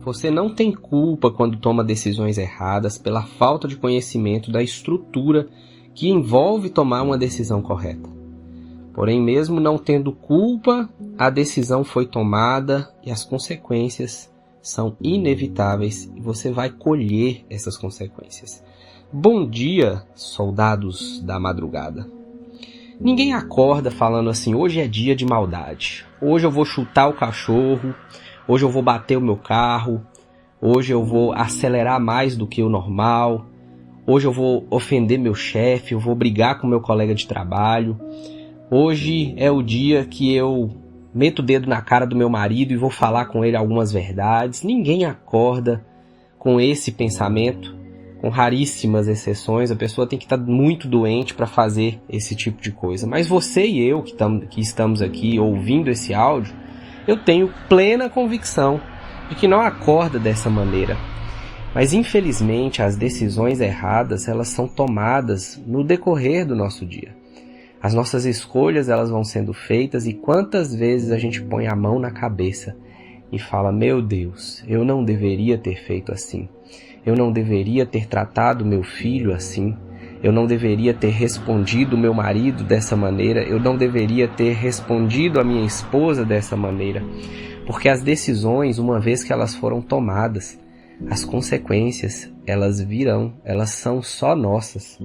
Você não tem culpa quando toma decisões erradas pela falta de conhecimento da estrutura que envolve tomar uma decisão correta. Porém, mesmo não tendo culpa, a decisão foi tomada e as consequências são inevitáveis e você vai colher essas consequências. Bom dia, soldados da madrugada. Ninguém acorda falando assim, hoje é dia de maldade, hoje eu vou chutar o cachorro, hoje eu vou bater o meu carro, hoje eu vou acelerar mais do que o normal, hoje eu vou ofender meu chefe, eu vou brigar com meu colega de trabalho, hoje é o dia que eu meto o dedo na cara do meu marido e vou falar com ele algumas verdades. Ninguém acorda com esse pensamento. Com raríssimas exceções, a pessoa tem que estar muito doente para fazer esse tipo de coisa. Mas você e eu que estamos aqui ouvindo esse áudio, eu tenho plena convicção de que não acorda dessa maneira. Mas infelizmente as decisões erradas, elas são tomadas no decorrer do nosso dia. As nossas escolhas, elas vão sendo feitas e quantas vezes a gente põe a mão na cabeça e fala, meu Deus, eu não deveria ter feito assim. Eu não deveria ter tratado meu filho assim, eu não deveria ter respondido meu marido dessa maneira, eu não deveria ter respondido a minha esposa dessa maneira, porque as decisões, uma vez que elas foram tomadas, as consequências, elas virão, elas são só nossas.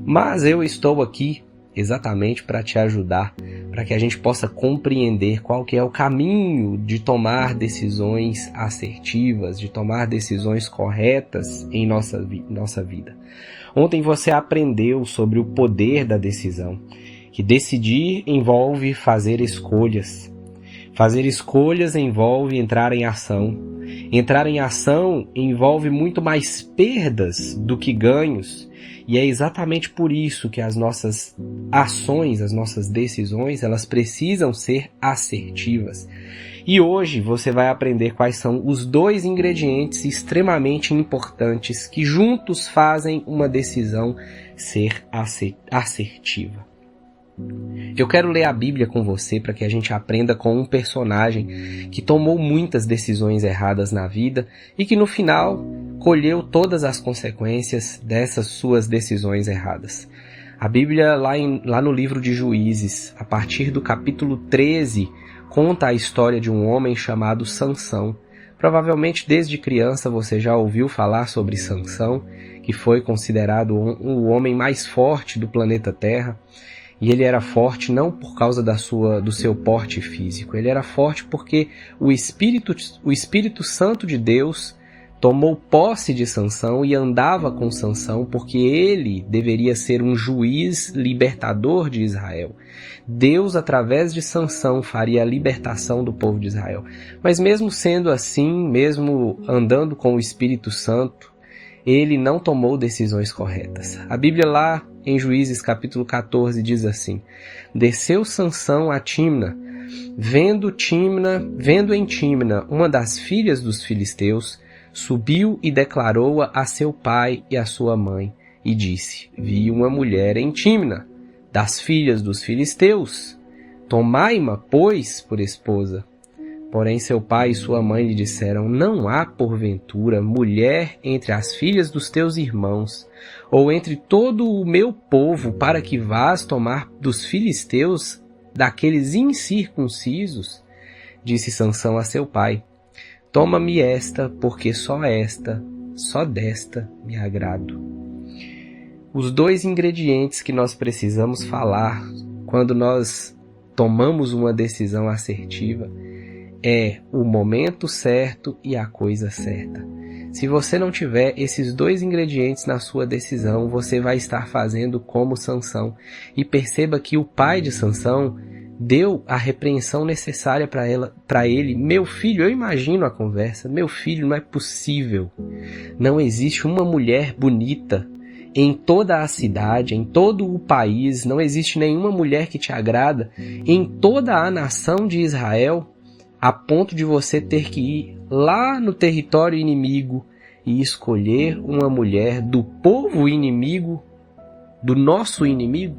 Mas eu estou aqui exatamente para te ajudar, para que a gente possa compreender qual que é o caminho de tomar decisões assertivas, de tomar decisões corretas em nossa vida. Ontem você aprendeu sobre o poder da decisão, que decidir envolve fazer escolhas. Fazer escolhas envolve entrar em ação. Entrar em ação envolve muito mais perdas do que ganhos. E é exatamente por isso que as nossas ações, as nossas decisões, elas precisam ser assertivas. E hoje você vai aprender quais são os 2 ingredientes extremamente importantes que juntos fazem uma decisão ser assertiva. Eu quero ler a Bíblia com você para que a gente aprenda com um personagem que tomou muitas decisões erradas na vida e que no final colheu todas as consequências dessas suas decisões erradas. A Bíblia, lá no livro de Juízes, a partir do capítulo 13, conta a história de um homem chamado Sansão. Provavelmente desde criança você já ouviu falar sobre Sansão, que foi considerado o homem mais forte do planeta Terra. E ele era forte não por causa do seu porte físico, ele era forte porque o Espírito Santo de Deus tomou posse de Sansão e andava com Sansão porque ele deveria ser um juiz libertador de Israel. Deus, através de Sansão, faria a libertação do povo de Israel. Mas mesmo sendo assim, mesmo andando com o Espírito Santo, ele não tomou decisões corretas. A Bíblia lá em Juízes capítulo 14 diz assim: desceu Sansão a Tímna, vendo em Tímna uma das filhas dos filisteus, subiu e declarou-a a seu pai e a sua mãe, e disse: vi uma mulher em Tímna, das filhas dos filisteus, tomai-ma, pois, por esposa. Porém seu pai e sua mãe lhe disseram: não há, porventura, mulher entre as filhas dos teus irmãos, ou entre todo o meu povo, para que vás tomar dos filisteus, daqueles incircuncisos? Disse Sansão a seu pai: toma-me esta, porque só desta me agrado. Os 2 ingredientes que nós precisamos falar quando nós tomamos uma decisão assertiva é o momento certo e a coisa certa. Se você não tiver esses 2 ingredientes na sua decisão, você vai estar fazendo como Sansão. E perceba que o pai de Sansão deu a repreensão necessária para ele. Meu filho, eu imagino a conversa, meu filho, não é possível. Não existe uma mulher bonita em toda a cidade, em todo o país, não existe nenhuma mulher que te agrada em toda a nação de Israel, a ponto de você ter que ir lá no território inimigo e escolher uma mulher do povo inimigo, do nosso inimigo?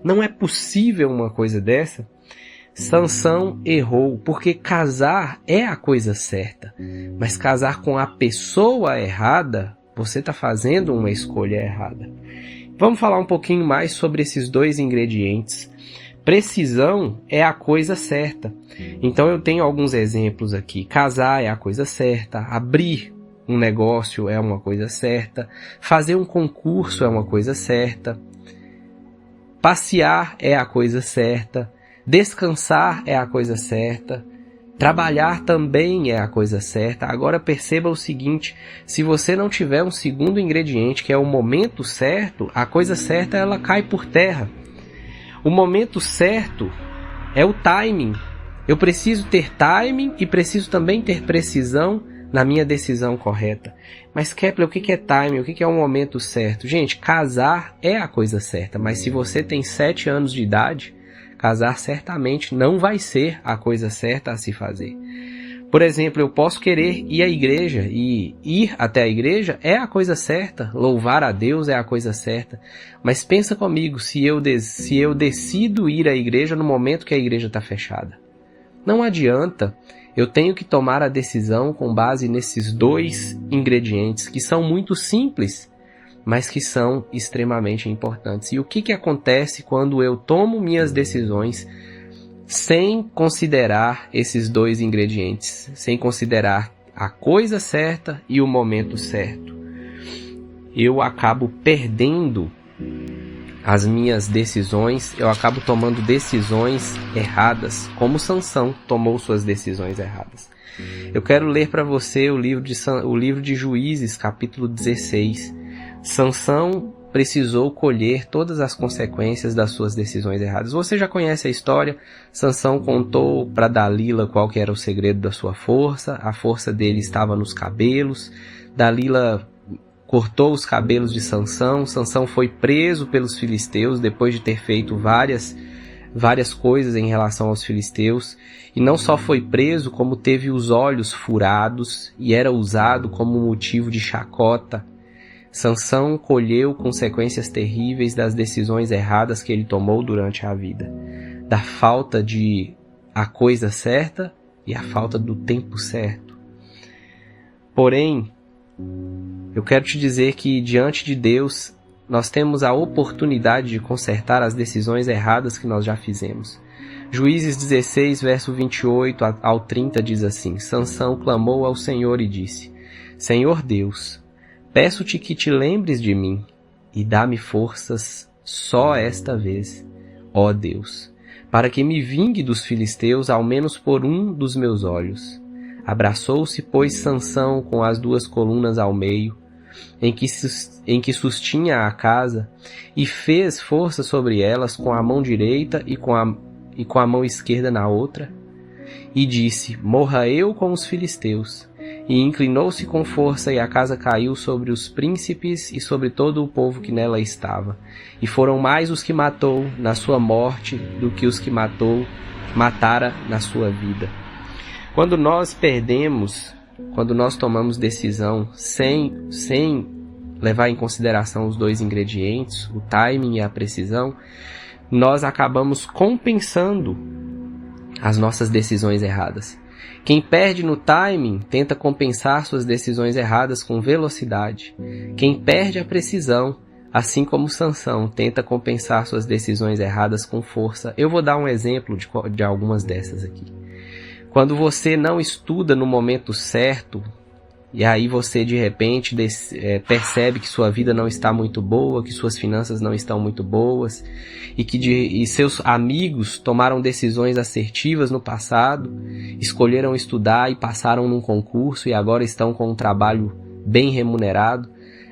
Não é possível uma coisa dessa. Sansão errou, porque casar é a coisa certa, mas casar com a pessoa errada, você está fazendo uma escolha errada. Vamos falar um pouquinho mais sobre esses dois ingredientes. Precisão é a coisa certa. Então eu tenho alguns exemplos aqui. Casar é a coisa certa, abrir um negócio é uma coisa certa, fazer um concurso é uma coisa certa, passear é a coisa certa, descansar é a coisa certa, trabalhar também é a coisa certa. Agora perceba o seguinte, se você não tiver um segundo ingrediente, que é o momento certo, a coisa certa ela cai por terra. O momento certo é o timing. Eu preciso ter timing e preciso também ter precisão na minha decisão correta. Mas Kepler, o que é timing? O que é o momento certo? Gente, casar é a coisa certa, mas se você tem 7 anos de idade, casar certamente não vai ser a coisa certa a se fazer. Por exemplo, eu posso querer ir à igreja, e ir até a igreja é a coisa certa, louvar a Deus é a coisa certa, mas pensa comigo, se eu decido ir à igreja no momento que a igreja está fechada. Não adianta, eu tenho que tomar a decisão com base nesses dois ingredientes, que são muito simples, mas que são extremamente importantes. E o que acontece quando eu tomo minhas decisões sem considerar esses dois ingredientes, sem considerar a coisa certa e o momento certo? Eu acabo perdendo as minhas decisões, eu acabo tomando decisões erradas, como Sansão tomou suas decisões erradas. Eu quero ler para você o livro de Juízes, capítulo 16. Sansão precisou colher todas as consequências das suas decisões erradas. Você já conhece a história. Sansão contou para Dalila qual que era o segredo da sua força. A força dele estava nos cabelos. Dalila cortou os cabelos de Sansão. Sansão foi preso pelos filisteus depois de ter feito várias coisas em relação aos filisteus. E não só foi preso, como teve os olhos furados e era usado como motivo de chacota. Sansão colheu consequências terríveis das decisões erradas que ele tomou durante a vida. Da falta de a coisa certa e a falta do tempo certo. Porém, eu quero te dizer que diante de Deus, nós temos a oportunidade de consertar as decisões erradas que nós já fizemos. Juízes 16, verso 28 ao 30 diz assim: Sansão clamou ao Senhor e disse: Senhor Deus, peço-te que te lembres de mim e dá-me forças só esta vez, ó Deus, para que me vingue dos filisteus ao menos por um dos meus olhos. Abraçou-se, pois, Sansão com as 2 colunas ao meio, em que sustinha a casa, e fez força sobre elas com a mão direita e com a mão esquerda na outra, e disse: Morra eu com os filisteus. E inclinou-se com força, e a casa caiu sobre os príncipes e sobre todo o povo que nela estava. E foram mais os que matou na sua morte do que os que matara na sua vida. Quando nós perdemos, quando nós tomamos decisão sem levar em consideração os dois ingredientes, o timing e a precisão, nós acabamos compensando as nossas decisões erradas. Quem perde no timing tenta compensar suas decisões erradas com velocidade. Quem perde a precisão, assim como Sansão, tenta compensar suas decisões erradas com força. Eu vou dar um exemplo de algumas dessas aqui. Quando você não estuda no momento certo, e aí você de repente percebe que sua vida não está muito boa, que suas finanças não estão muito boas, e seus amigos tomaram decisões assertivas no passado, escolheram estudar e passaram num concurso e agora estão com um trabalho bem remunerado.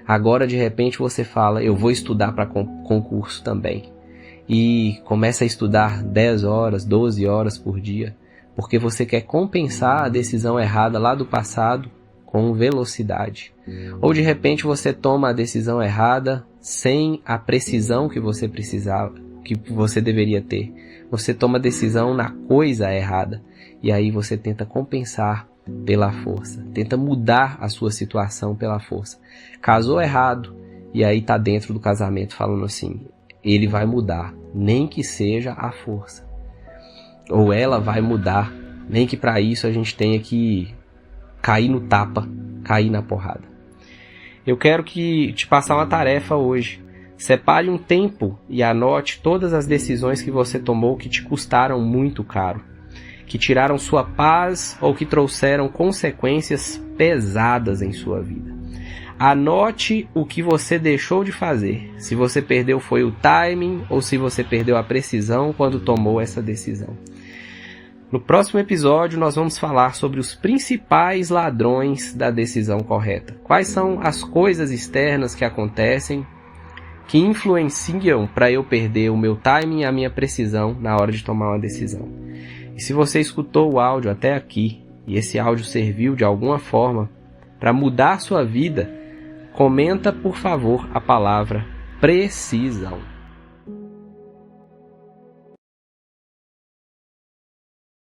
Agora de repente você fala: eu vou estudar para concurso também. E começa a estudar 10 horas, 12 horas por dia, porque você quer compensar a decisão errada lá do passado com velocidade. Ou de repente você toma a decisão errada sem a precisão que você precisava, que você deveria ter. Você toma a decisão na coisa errada e aí você tenta compensar pela força, tenta mudar a sua situação pela força. Casou errado e aí tá dentro do casamento falando assim: ele vai mudar, nem que seja à força. ou ela vai mudar, nem que para isso a gente tenha que cair no tapa, cair na porrada. Eu quero te passar uma tarefa hoje. Separe um tempo e anote todas as decisões que você tomou que te custaram muito caro, que tiraram sua paz ou que trouxeram consequências pesadas em sua vida. Anote o que você deixou de fazer. Se você perdeu foi o timing ou se você perdeu a precisão quando tomou essa decisão. No próximo episódio nós vamos falar sobre os principais ladrões da decisão correta. Quais são as coisas externas que acontecem que influenciam para eu perder o meu timing e a minha precisão na hora de tomar uma decisão. E se você escutou o áudio até aqui e esse áudio serviu de alguma forma para mudar sua vida, comenta, por favor, a palavra precisão.